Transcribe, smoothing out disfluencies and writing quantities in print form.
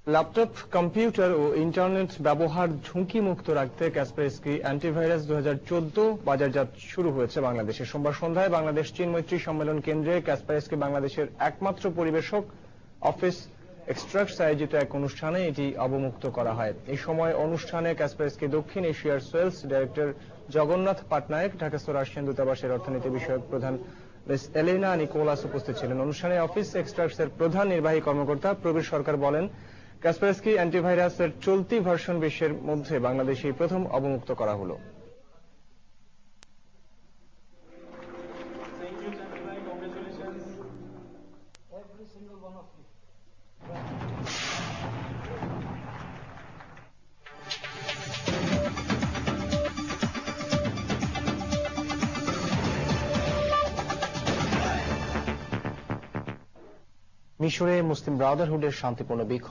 Laptop, computer ও internet ব্যবহার ঝুঁকিমুক্ত রাখতে কাসপারস্কি অ্যান্টিভাইরাস 2014 বাজারজাত শুরু হয়েছে বাংলাদেশে। সোমবার সন্ধ্যায় বাংলাদেশ চীন মৈত্রী সম্মেলন কেন্দ্রে কাসপারস্কি বাংলাদেশের একমাত্র পরিবেশক অফিস এক্সট্রাক্টস আয়োজিত এক অনুষ্ঠানে এটি অবমুক্ত করা হয়। এই সময় অনুষ্ঠানে কাসপারস্কি দক্ষিণ এশিয়ার sales director Jagannath Patnaik, Dhaka Russian দূতাবাসের অর্থনীতি বিষয়ক প্রধান মিস এলেনা নিকোলাস উপস্থিত ছিলেন। অনুষ্ঠানে অফিস এক্সট্রাক্টস এর প্রধান নির্বাহী কর্মকর্তা প্রবীর সরকার বলেন, কাসপারস্কি অ্যান্টিভাইরাসের চলতি ভার্সন বিশ্বের মধ্যে বাংলাদেশেই প্রথম অবমুক্ত করা হলো। মিশরে মুসলিম ব্রাদারহুডের শান্তিপূর্ণ বিক্ষোভে